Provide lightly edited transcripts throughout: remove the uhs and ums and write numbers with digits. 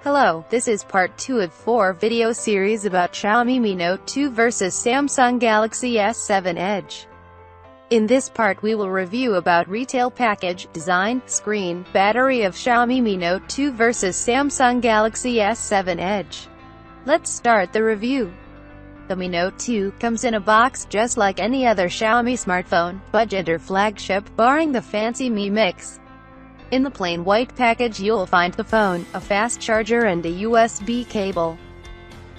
Hello, this is part 2 of 4 video series about Xiaomi Mi Note 2 vs Samsung Galaxy S7 Edge. In this part we will review about retail package, design, screen, battery of Xiaomi Mi Note 2 vs Samsung Galaxy S7 Edge. Let's start the review. The Mi Note 2 comes in a box just like any other Xiaomi smartphone, budget or flagship, barring the fancy Mi Mix. In the plain white package you'll find the phone, a fast charger and a USB cable.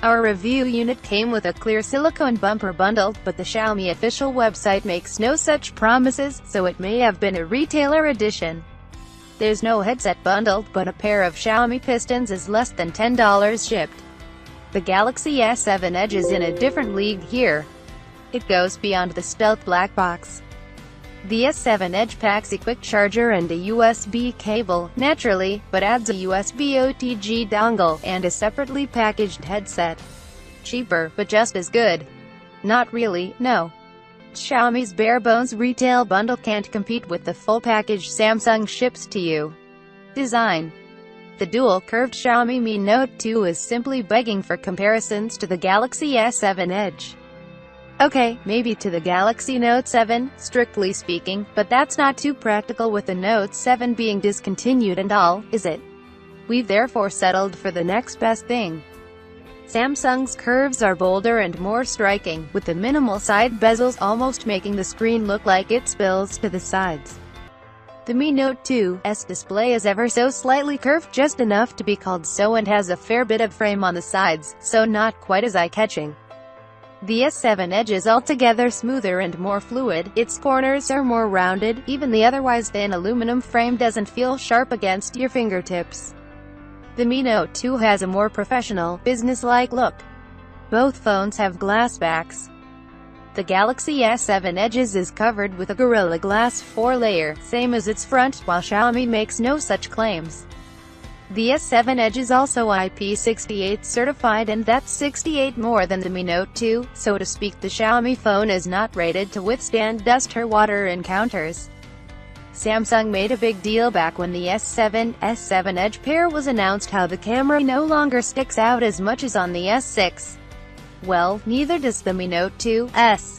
Our review unit came with a clear silicone bumper bundle, but the Xiaomi official website makes no such promises, so it may have been a retailer edition. There's no headset bundled, but a pair of Xiaomi pistons is less than $10 shipped. The Galaxy S7 Edge is in a different league here. It goes beyond the stealth black box. The S7 Edge packs a quick charger and a USB cable, naturally, but adds a USB OTG dongle, and a separately packaged headset. Cheaper, but just as good. Not really, no. Xiaomi's bare-bones retail bundle can't compete with the full package Samsung ships to you. Design. The dual-curved Xiaomi Mi Note 2 is simply begging for comparisons to the Galaxy S7 Edge. Okay, maybe to the Galaxy Note 7, strictly speaking, but that's not too practical with the Note 7 being discontinued and all, is it? We've therefore settled for the next best thing. Samsung's curves are bolder and more striking, with the minimal side bezels almost making the screen look like it spills to the sides. The Mi Note 2's display is ever so slightly curved, just enough to be called so, and has a fair bit of frame on the sides, so not quite as eye-catching. The S7 Edge is altogether smoother and more fluid, its corners are more rounded, even the otherwise thin aluminum frame doesn't feel sharp against your fingertips. The Mi Note 2 has a more professional, business-like look. Both phones have glass backs. The Galaxy S7 Edge is covered with a Gorilla Glass 4-layer, same as its front, while Xiaomi makes no such claims. The S7 Edge is also IP68 certified, and that's 68 more than the Mi Note 2, so to speak. The Xiaomi phone is not rated to withstand dust or water encounters. Samsung made a big deal back when the S7 Edge pair was announced how the camera no longer sticks out as much as on the S6. Well, neither does the Mi Note 2's.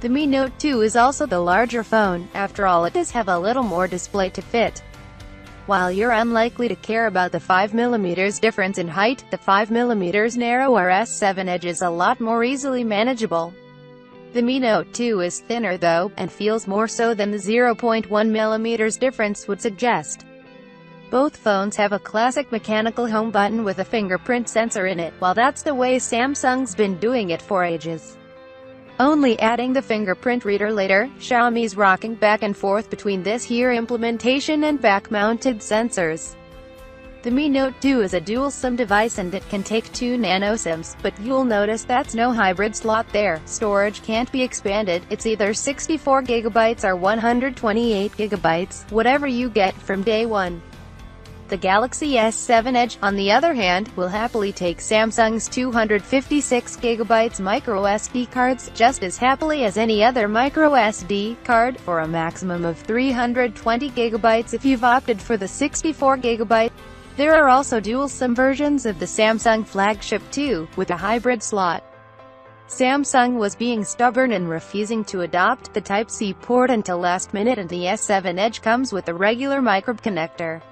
The Mi Note 2 is also the larger phone, after all it does have a little more display to fit. While you're unlikely to care about the 5mm difference in height, the 5mm narrower S7 Edge is a lot more easily manageable. The Mi Note 2 is thinner though, and feels more so than the 0.1mm difference would suggest. Both phones have a classic mechanical home button with a fingerprint sensor in it, while that's the way Samsung's been doing it for ages. Only adding the fingerprint reader later, Xiaomi's rocking back and forth between this here implementation and back-mounted sensors. The Mi Note 2 is a dual SIM device and it can take 2 nano SIMs, but you'll notice that's no hybrid slot there. Storage can't be expanded, it's either 64GB or 128GB, whatever you get from day one. The Galaxy S7 Edge, on the other hand, will happily take Samsung's 256GB microSD cards, just as happily as any other microSD card, for a maximum of 320GB if you've opted for the 64GB. There are also dual SIM versions of the Samsung flagship too, with a hybrid slot. Samsung was being stubborn and refusing to adopt the Type-C port until last minute, and the S7 Edge comes with a regular micro connector.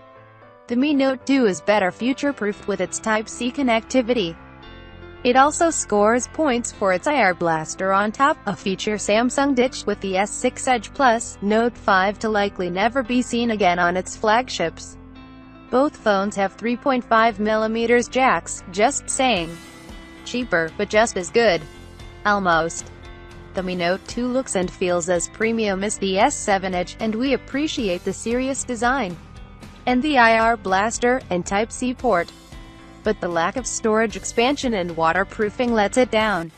The Mi Note 2 is better future-proofed with its Type-C connectivity. It also scores points for its IR blaster on top, a feature Samsung ditched with the S6 Edge Plus, Note 5 to likely never be seen again on its flagships. Both phones have 3.5mm jacks, just saying. Cheaper, but just as good. Almost. The Mi Note 2 looks and feels as premium as the S7 Edge, and we appreciate the serious design and the IR blaster and Type-C port. But the lack of storage expansion and waterproofing lets it down.